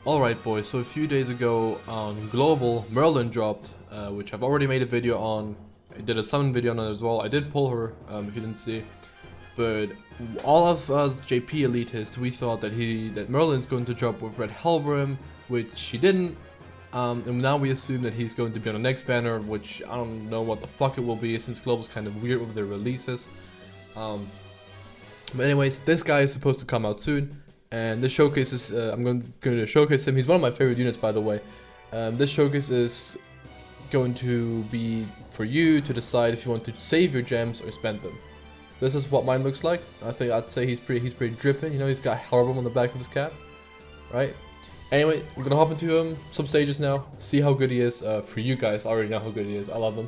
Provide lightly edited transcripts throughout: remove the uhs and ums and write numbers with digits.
Alright boys, so a few days ago on Global, Merlin dropped, which I've already made a video on. I did a summon video on it as well. I did pull her, if you didn't see. But all of us JP elitists, we thought that Merlin's going to drop with Red Helbram, which he didn't. And now we assume that he's going to be on the next banner, which I don't know what the fuck it will be, since Global's kind of weird with their releases. But anyways, this guy is supposed to come out soon. And this showcase is, I'm going to showcase him. He's one of my favorite units, by the way. This showcase is going to be for you to decide if you want to save your gems or spend them. This is what mine looks like. I'd say he's pretty dripping. You know, he's got Helbram on the back of his cap, right? Anyway, we're gonna hop into some stages now, see how good he is. For you guys, I already know how good he is. I love him,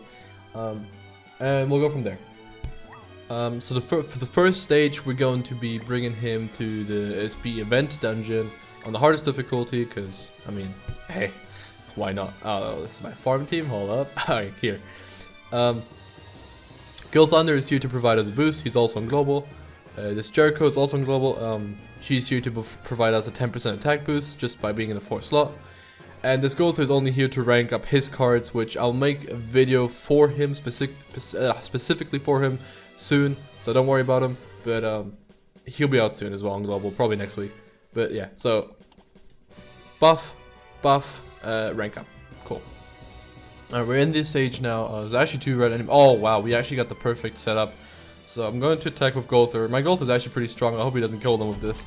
and we'll go from there. So for the first stage, we're going to be bringing him to the SB event dungeon on the hardest difficulty, because, I mean, hey, why not? Oh, this is my farm team, hold up. Alright, here. Gil Thunder is here to provide us a boost, he's also on Global. This Jericho is also on Global, she's here to provide us a 10% attack boost, just by being in the 4th slot. And this Gulther is only here to rank up his cards, which I'll make a video for him, specifically for him, soon, so don't worry about him. But he'll be out soon as well on Global, probably next week. But yeah, so buff, rank up, cool. We're in this stage now. There's actually 2 red enemies. Oh wow, we actually got the perfect setup. So I'm going to attack with Gulther. My Gulther is actually pretty strong. I hope he doesn't kill them with this.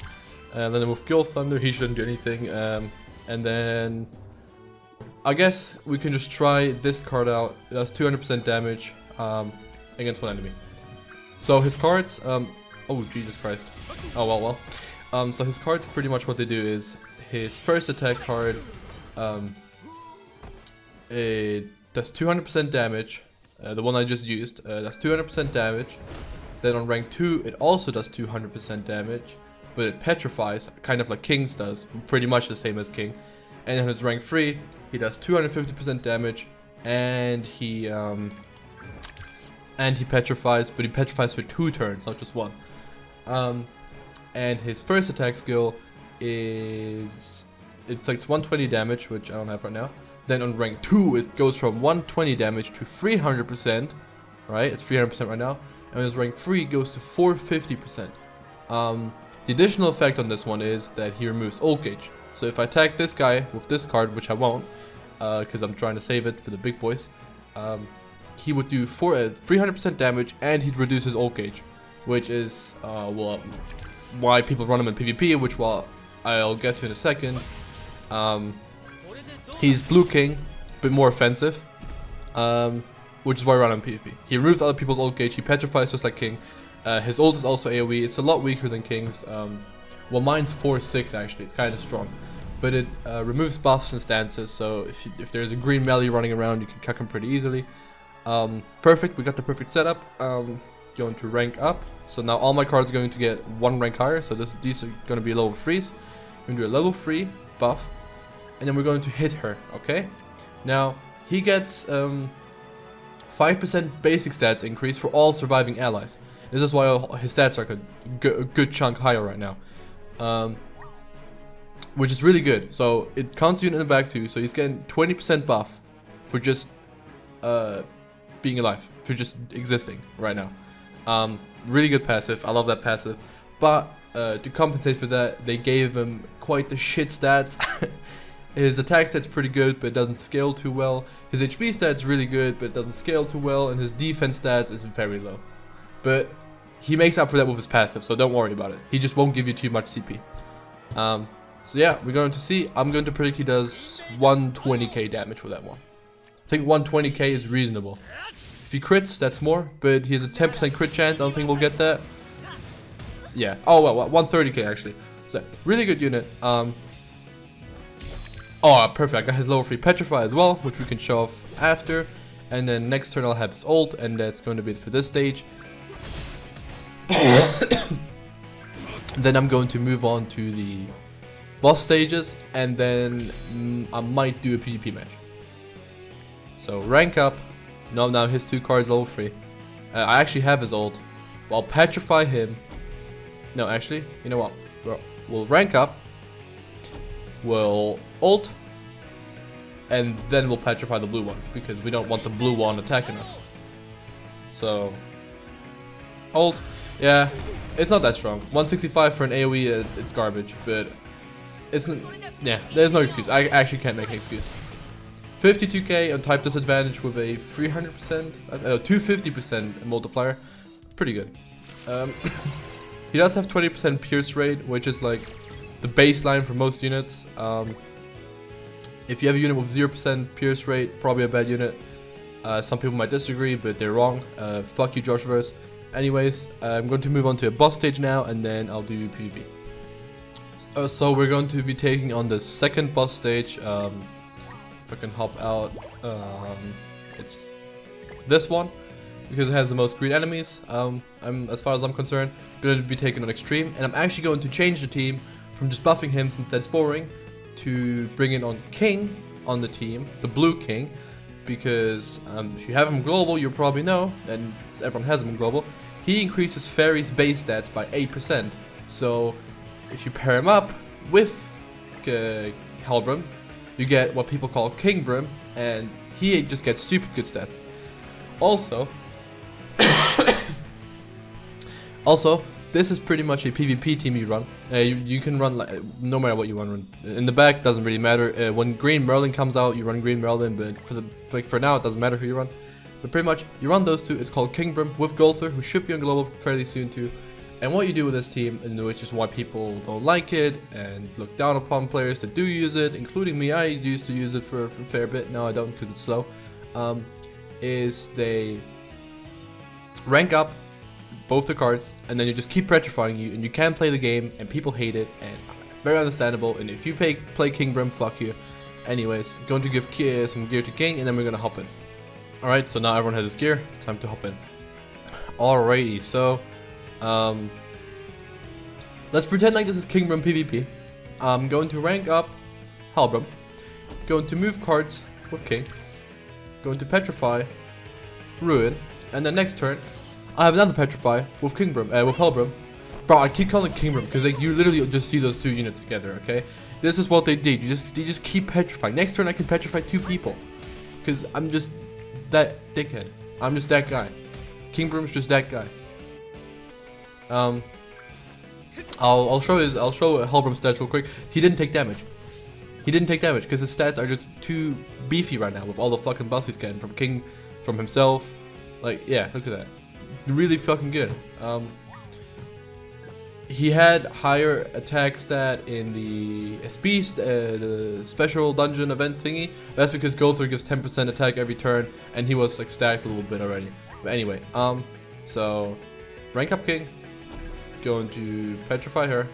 And then with Gil Thunder, he shouldn't do anything. And then I guess we can just try this card out. It does 200% damage against one enemy. So his cards, oh Jesus Christ. Oh well. So his cards, pretty much what they do is his first attack card, it does 200% damage. The one I just used, does 200% damage. Then on rank 2, it also does 200% damage, but it petrifies, kind of like King's does, pretty much the same as King. And on his rank 3, he does 250% damage, and he petrifies, but he petrifies for 2 turns, not just 1. And his first attack skill is, it takes 120 damage, which I don't have right now. Then on rank 2, it goes from 120 damage to 300%, right? It's 300% right now. And his rank 3 goes to 450%. The additional effect on this one is that he removes ult gauge. So if I attack this guy with this card, which I won't, because I'm trying to save it for the big boys, he would do 300% damage, and he'd reduce his ult gauge, which is well, why people run him in PvP, which I'll get to in a second. He's Blue King, but more offensive, which is why I run him in PvP. He removes other people's ult gauge, he petrifies just like King. His ult is also AoE, it's a lot weaker than King's. Well, mine's 4-6 actually, it's kind of strong. But it removes buffs and stances, so if there's a green melee running around, you can cuck him pretty easily. Perfect, we got the perfect setup. Going to rank up, so now all my cards are going to get 1 rank higher, so these are going to be level 3s. We're going to do a level 3 buff, and then we're going to hit her, okay? Now, he gets 5% basic stats increase for all surviving allies. This is why his stats are a good chunk higher right now. Which is really good. So it counts you in the back too, so he's getting 20% buff for just being alive, for just existing right now. Really good passive, I love that passive. But to compensate for that, they gave him quite the shit stats. His attack stat's pretty good, but it doesn't scale too well. His HP stat's really good, but it doesn't scale too well, and his defense stats is very low. But he makes up for that with his passive, so don't worry about it. He just won't give you too much CP. So yeah, we're going to see. I'm going to predict he does 120k damage with that one. I think 120k is reasonable. If he crits, that's more, but he has a 10% crit chance. I don't think we'll get that. Yeah. Oh well, 130k actually. So really good unit. Oh, perfect. I got his level 3 Petrify as well, which we can show off after. And then next turn I'll have his ult, and that's going to be it for this stage. Then I'm going to move on to the boss stages, and then I might do a PvP match. So rank up. Now his 2 cards level 3. I actually have his ult. I'll petrify him. No, actually, you know what? We'll rank up. will ult, and then we'll petrify the blue one because we don't want the blue one attacking us. So ult, yeah, it's not that strong. 165 for an AoE, it's garbage, but isn't, yeah, there's no excuse. I actually can't make an excuse. 52k on type disadvantage with a 300%, 250% multiplier, pretty good. He does have 20% pierce rate, which is like the baseline for most units. If you have a unit with 0% pierce rate, probably a bad unit. Some people might disagree, but they're wrong. Fuck you, Joshverse. Anyways, I'm going to move on to a boss stage now, and then I'll do PvP. So we're going to be taking on the second boss stage. If I can hop out, it's this one because it has the most green enemies. As far as I'm concerned, going to be taking on Extreme, and I'm actually going to change the team from just buffing him since that's boring to bringing on King on the team, the Blue King, because if you have him global, you probably know, and everyone has him in global, he increases Fairy's base stats by 8%. So if you pair him up with Helbram, you get what people call Kingbram, and he just gets stupid good stats. Also, this is pretty much a PvP team you run. You can run like no matter what you want to run. In the back, doesn't really matter. When Green Merlin comes out, you run Green Merlin, but for now, it doesn't matter who you run. But pretty much, you run those two. It's called Kingbram with Golther, who should be on global fairly soon too. And what you do with this team, and which is why people don't like it and look down upon players that do use it, including me. I used to use it for a fair bit. Now I don't because it's slow. Is they rank up both the cards, and then you just keep petrifying you, and you can't play the game, and people hate it, and it's very understandable. And if you play Kingbram, fuck you. Anyways, going to give some gear to King, and then we're gonna hop in. Alright, so now everyone has his gear, time to hop in. Alrighty, so let's pretend like this is Kingbram PvP. I'm going to rank up Helbram, going to move cards with King, going to petrify, ruin, and then next turn I have another petrify with Kingbram, with Helbram. Bro, I keep calling it Kingbram because like you literally just see those two units together. Okay, this is what they did. They just keep petrifying. Next turn I can petrify 2 people because I'm just that dickhead. I'm just that guy. Kingbram's just that guy. I'll show Helbram's stats real quick. He didn't take damage. He didn't take damage because his stats are just too beefy right now with all the fucking buffs he's getting from King, from himself. Like, yeah, look at that. Really fucking good. He had higher attack stat in the the special dungeon event thingy. That's because Golther gives 10% attack every turn, and he was like stacked a little bit already. But anyway, so rank up King, going to petrify her,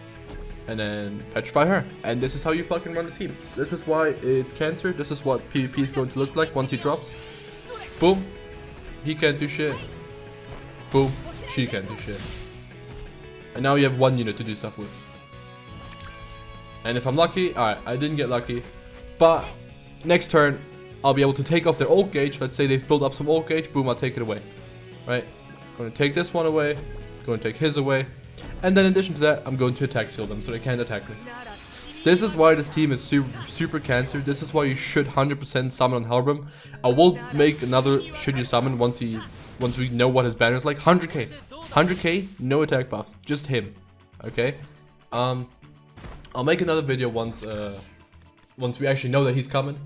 and then petrify her, and this is how you fucking run the team. This is why it's cancer. This is what PvP is going to look like once he drops. Boom, he can't do shit. Boom, she can't do shit. And now you have 1 unit to do stuff with. And if I'm lucky, alright, I didn't get lucky, but next turn I'll be able to take off their ult gauge. Let's say they've built up some ult gauge. Boom, I'll take it away. Right? I'm going to take this one away, going to take his away, and then in addition to that, I'm going to attack seal them so they can't attack me. This is why this team is super cancer. This is why you should 100% summon on Helbram. I will make another should you summon once we know what his banner is like. 100k, no attack buffs, just him. Okay. I'll make another video once we actually know that he's coming.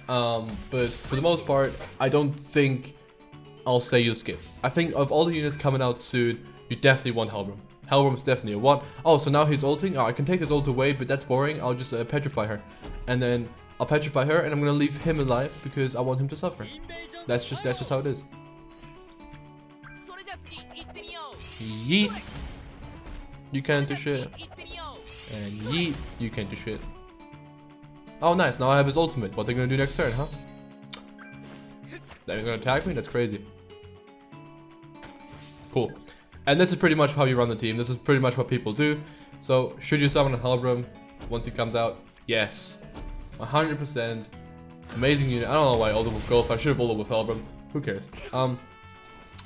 But for the most part, I don't think I'll say you skip. I think of all the units coming out soon, you definitely want Helbram. Helbram's definitely a 1. Oh, so now he's ulting. Oh, I can take his ult away, but that's boring. I'll just petrify her, and then I'll petrify her, and I'm gonna leave him alive because I want him to suffer. That's just how it is. Yeet. You can't do shit. And yeet. You can't do shit. Oh, nice. Now I have his ultimate. What they're gonna do next turn, huh? They're gonna attack me? That's crazy. Cool. And this is pretty much how you run the team. This is pretty much what people do. So, should you summon a Helbram once he comes out? Yes. 100%. Amazing unit. I don't know why I ulted with Golf. I should have ulted with Helbram. Who cares?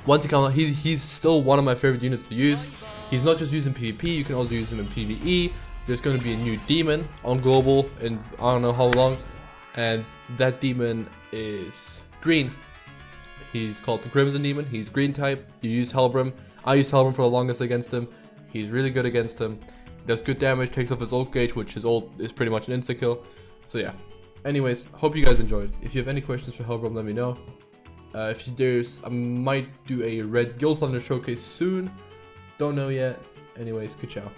Once he comes out, he's still one of my favorite units to use. He's not just used in PvP, you can also use him in PvE. there's going to be a new demon on global in I don't know how long, and that demon is green. He's called the Crimson Demon. He's green type. You use Helbram. I used Helbram for the longest against him. He's really good against him. Does good damage, takes off his ult gauge, which his ult is pretty much an insta kill. So yeah. Anyways, hope you guys enjoyed. If you have any questions for Helbram, let me know. I might do a red Guild Thunder showcase soon. Don't know yet. Anyways, good ciao.